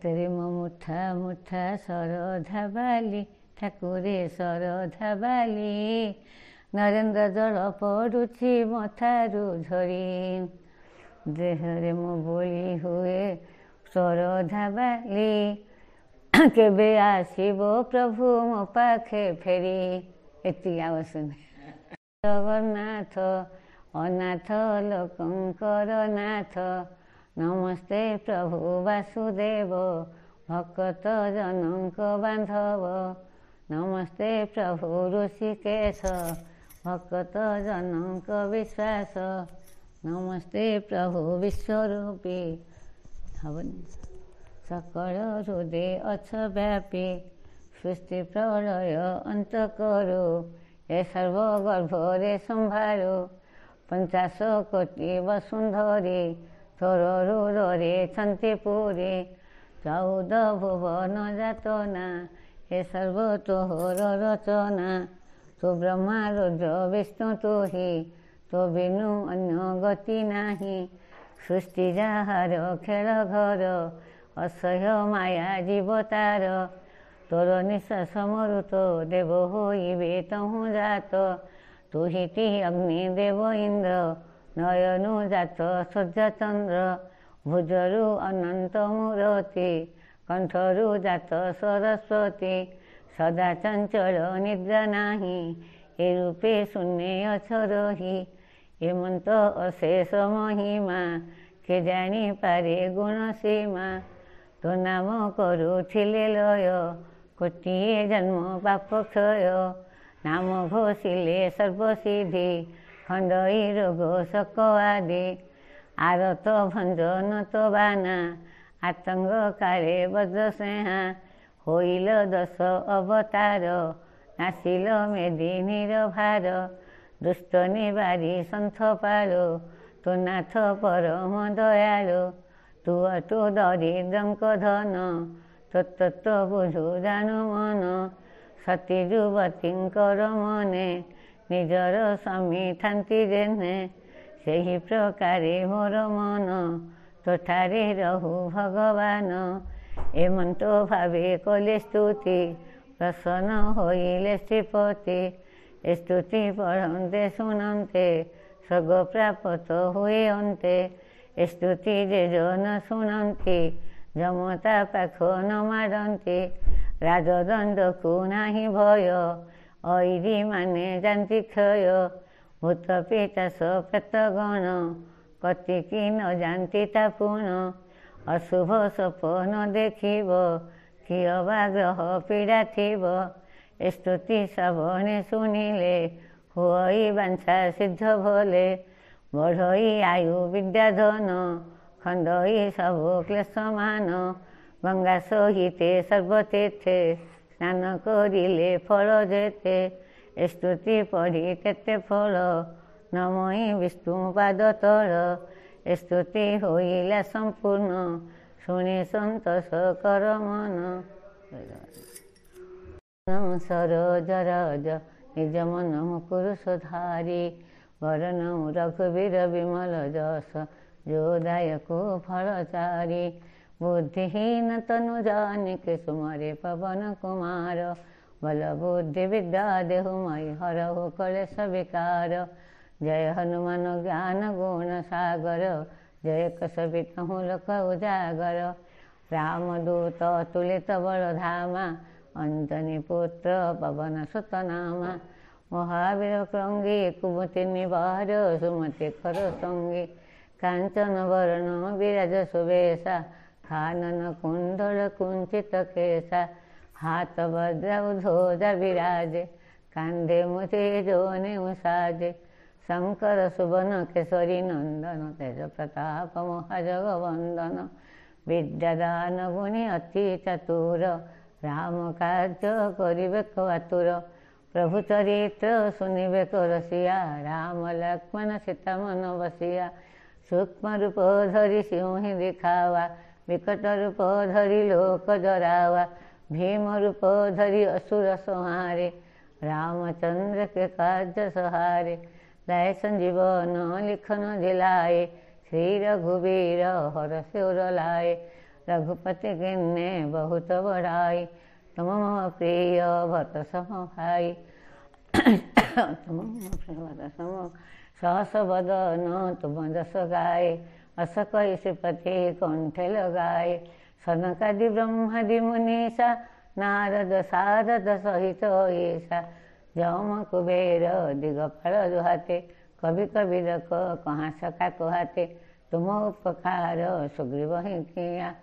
ହାତରେ ମୋ ମୁଠା ମୁଠା ଶରଧା ବାଲି, ଠାକୁରେ ଶରଧା ବାଲି, ନରେନ୍ଦ୍ର ଜଳ ପଡ଼ୁଛି ମଥାରୁ ଝରି, ଦେହରେ ମୋ ବୋଳି ହୁଏ ଶରଧା ବାଲି, କେବେ ଆସିବ ପ୍ରଭୁ ମୋ ପାଖେ ଫେରି। ଏତିକି ଆବଶ୍ୟକ। ଜଗନ୍ନାଥ ଅନାଥ ଲୋକଙ୍କର ନାଥ, ନମସ୍ତେ ପ୍ରଭୁ ବାସୁଦେବ, ଭକତ ଜନଙ୍କ ବାନ୍ଧବ, ନମସ୍ତେ ପ୍ରଭୁ ଋଷିକେଶ, ଭକତ ଜନଙ୍କ ବିଶ୍ୱାସ, ନମସ୍ତେ ପ୍ରଭୁ ବିଶ୍ୱରୂପୀ, ସକଳ ହୃଦେ ଅଛ ବ୍ୟାପୀ, ସୃଷ୍ଟି ପ୍ରଳୟ ଅନ୍ତ କରୁ, ଏ ସର୍ବଗର୍ଭରେ ସମ୍ଭାଳୁ, 50 କୋଟି ବସୁନ୍ଧରୀ, ତୋର ରୁରରେ ଛନ୍ତି ପୁରୀ, 14 ଭୁବନ ଯାତନା, ଏ ସର୍ବ ତୋହର ରଚନା, ତୁ ବ୍ରହ୍ମା ରୁଦ୍ର ବିଷ୍ଣୁ ତୁହି, ତୋ ବିନୁ ଅନ୍ୟ ଗତି ନାହିଁ, ସୃଷ୍ଟି ଯାହାର ଖେଳ ଘର, ଅସହ୍ୟ ମାୟା ଜୀବ ତାର, ତୋର ନିଶ୍ୱାସ ମରୁତ ଦେବ ହୋଇବେ ତହୁଁ ଜାତ, ତୁହିଟି ଅଗ୍ନି ଦେବ ଇନ୍ଦ୍ର, ନୟନୁ ଜାତ ସୂର୍ଯ୍ୟ ଚନ୍ଦ୍ର, ଭୁଜରୁ ଅନନ୍ତ ମୂରତି, କଣ୍ଠରୁ ଜାତ ସରସ୍ୱତୀ, ସଦା ଚଞ୍ଚଳ ନିଦ୍ରା ନାହିଁ, ଏ ରୂପେ ଶୂନ୍ୟ ଅଛ ରହି, ଏମନ୍ତ ଅଶେଷ ମହିମା, କେ ଜାଣିପାରେ ଗୁଣ ସୀମା, ତୋ ନାମ କରୁଥିଲେ ଲୟ, କୋଟିଏ ଜନ୍ମ ପାପ କ୍ଷୟ, ନାମ ଘୋଷିଲେ ସର୍ବସିଦ୍ଧି, ଖଣ୍ଡଇ ରୋଗ ଶକ ଆଦି, ଆରତ ଭଞ୍ଜନ ତ ବାନା, ଆତଙ୍ଗ କାଳେ ବଜ୍ରସ୍ନେହା, ହୋଇଲ 10 ଅବତାର, ନାସିଲ ମେଦିନୀର ଭାର, ଦୁଷ୍ଟ ନିବାରି ସନ୍ଥ ପାଳୁ, ତୁ ନାଥ ପରମ ଦୟାଳୁ, ତୁ ଅଟୁ ଦରିଦ୍ରଙ୍କ ଧନ, ତତ୍ତ୍ୱ ବୁଝୁ ଜାଣୁ ମନ, ସତୀ ଯୁବତୀଙ୍କର ମନେ, ନିଜର ସ୍ୱାମୀ ଥାନ୍ତି ଯେହ୍ନେ, ସେହି ପ୍ରକାରେ ମୋର ମନ, ତୋଠାରେ ରହୁ ଭଗବାନ, ଏମନ୍ତ ଭାବେ କଲେ ସ୍ତୁତି, ପ୍ରସନ୍ନ ହୋଇଲେ ଶ୍ରୀପତି, ଏ ସ୍ତୁତି ପଢ଼ନ୍ତେ ଶୁଣନ୍ତେ, ସ୍ୱର୍ଗ ପ୍ରାପ୍ତ ହୁଏ ଅନ୍ତେ, ଏ ସ୍ତୁତି ଯେ ଜନ ଶୁଣନ୍ତି, ଯମତା ପାଖ ନ ମାଡ଼ନ୍ତି, ରାଜଦଣ୍ଡକୁ ନାହିଁ ଭୟ, ଐରୀ ମାନେ ଯାନ୍ତି କ୍ଷୟ, ଭୂତ ପିଶାଚ ପ୍ରେତଗଣ, କତିକି ନ ଯାନ୍ତି ତାପୁଣ, ଅଶୁଭ ସପନ ଦେଖିବ, କି ଅବାଗ୍ରହ ପୀଡ଼ା ଥିବ, ଏ ସ୍ତୁତି ଶ୍ରବଣେ ଶୁଣିଲେ, ହୁଅଇ ବାଞ୍ଛା ସିଦ୍ଧ ଭଲେ, ବଢ଼ଇ ଆୟୁ ବିଦ୍ୟା ଧନ, ଖଣ୍ଡଇ ସବୁ କ୍ଲେଶ ମାନ, ଗଙ୍ଗା ସହିତେ ସର୍ବତୀର୍ଥେ, ସ୍ନାନ କରିଲେ ଫଳ ଯେତେ, ଏ ସ୍ତୁତି ପଢ଼ି କେତେ ଫଳ, ନମଇ ବିଷ୍ଣୁ ପାଦ ତଳ, ଏ ସ୍ତୁତି ହୋଇଲା ସମ୍ପୂର୍ଣ୍ଣ, ଶୁଣି ସନ୍ତୋଷ କର ମନ। ସରୋଜ ରଜ ନିଜ ମନ ମୁକୁରୁ ସୁଧାରି, ବରନ ରଘୁବୀର ବିମଳ ଯଶ, ଯୋଦାୟକୁ ଫଳଚାରି, ବୁଦ୍ଧିହୀନ ତନୁ ଜାନିକେ ସୁମରେ ପବନ କୁମାର, ବଲ ବୁଦ୍ଧି ବିଦ୍ୟା ଦେହୁମୟୀ ହରହୁ କଳେଶ ବିକାର, ଜୟ ହନୁମାନ ଜ୍ଞାନ ଗୁଣ ସାଗର, ଜୟ କସବିତହୁଁ ଲୋକ ଉଜାଗର, ରାମଦୂତ ତୁଳିତ ବଳ ଧାମା, ଅଞ୍ଜନୀ ପୁତ୍ର ପବନ ସୁତ ନାମା, ମହାବୀର କ୍ରଙ୍ଗୀ କୁମତି ନିବାର, ସୁମତି କର ସଙ୍ଗୀ, କାଞ୍ଚନ ବରଣ ବିରାଜ ସୁବେଶା, କାନନ କୁଣ୍ଡଳ କୁଞ୍ଚିତ କେଶା, ହାତ ବଜ୍ର ଧ୍ୱଜା ବିରାଜେ, କାନ୍ଧେ ମୁଠି ଯୋନେ ସାଜେ, ଶଙ୍କର ସୁବନ କେଶରୀ ନନ୍ଦନ, ତେଜ ପ୍ରତାପ ମହାଜଗ ବନ୍ଦନ, ବିଦ୍ୟାଦାନ ଗୁଣି ଅତି ଚତୁର, ରାମ କାର୍ଯ୍ୟ କରିବେ କ ଆତୁର, ପ୍ରଭୁ ଚରିତ୍ର ଶୁଣିବେ କ ରସିଆ, ରାମ ଲକ୍ଷ୍ମଣ ସୀତା ମନ ବସିଆ, ସୂକ୍ଷ୍ମ ରୂପ ଧରି ସିଂହୀ ଦେଖାवा, ବିକଟ ରୂପ ଧରି ଲୋକ ଜରାवा, ଭୀମ ରୂପ ଧରି ଅସୁର ସଂହାରେ, ରାମଚନ୍ଦ୍ର के କାର୍ଯ୍ୟ ସହାରେ, लाए संजीवन लिखन दिलाए, श्री रघुबीर हर सिर लाए, रघुपति किन्ने बहुत बड़ाई, तुम मम प्रिय भक्त सम भाई। तुम मम प्रिय भक्त सम सहस बदन तुम जस गाए, अस कहि श्रीपति कंठे लगाए। सनकादि ब्रह्मादि मुनीसा, नारद सारद सहित ईसा। जम कुबेर दिगपाल दुहाते, कवि कबीर को कहाँ सका कुहाते। तुम उपकार सुग्रीव ही किया,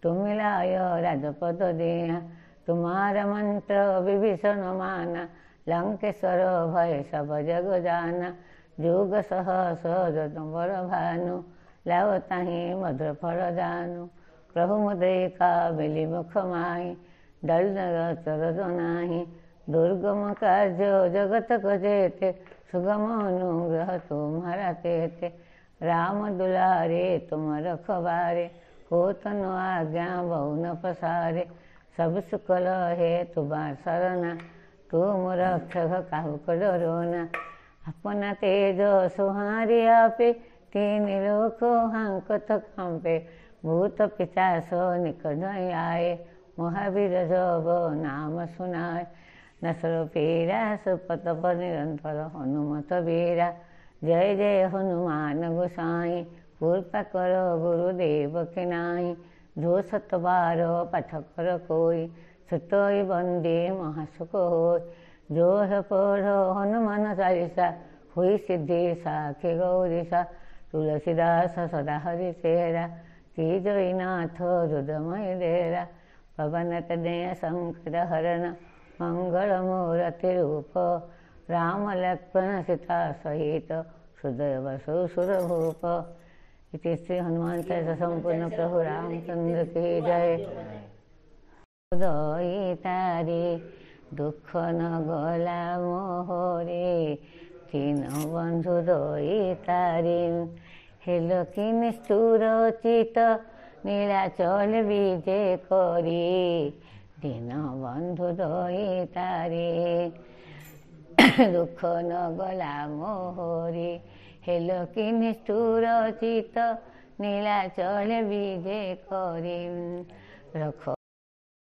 तुम लाय राजपद दिया। तुम्हारा मंत्र विभीषण माना, लंकेश्वर भय सब जग जाना। जुग सहस जदम्बर भानु, लाओ ताहि मधुर फल जानु। प्रभु मुद्रिका बेली मुख माहि, डर चरज नाही। दुर्गम कार्य जगत को जेते, सुगम अनुग्रह तुम्हारा तेते। राम दुलारे तुम रखवारे, होतन आज्ञा बहु न पसारे। सब सुख लहे तुम्हार सरना, तुम रक्षक काहू को डरोना। अपना तेज सुहारी आपे, तीन लोक हांकत कांपे। भूत पिशाच निकट आए, महावीर जब नाम सुनाए। नसर पीरा सुपत पर निरंतर हनुमत वीरा। जय जय हनुमान गोसाई, कृपा करो गुरुदेव के नाई। जो सत बार पाठ कर कोई, सुतोई बंदे महासुख होय। जो है पढ़ो हनुमान चालीसा, हुई सिद्धि साखी गौरीसा। तुलसीदास सदा हरि चेरा, की जयनाथ हृदय डेरा। पवन तनय संकट हरण, मंगल मूर्ति रूप। राम लक्ष्मण सीता सहित, हृदय बसु सुरभूप। इति श्री हनुमान चालीसा संपूर्ण। प्रभु रामचंद्र की जय। दई तारी दुख न गला मोहरे, तीन बंधु दई तारी। हेल कि निष्ठुर चित, नीलाचल विजे करी। दीन बंधु दई तारी, दुख न गला मोहरे। हेल कि निष्ठुर चित, नीलाचल विजे करी। रख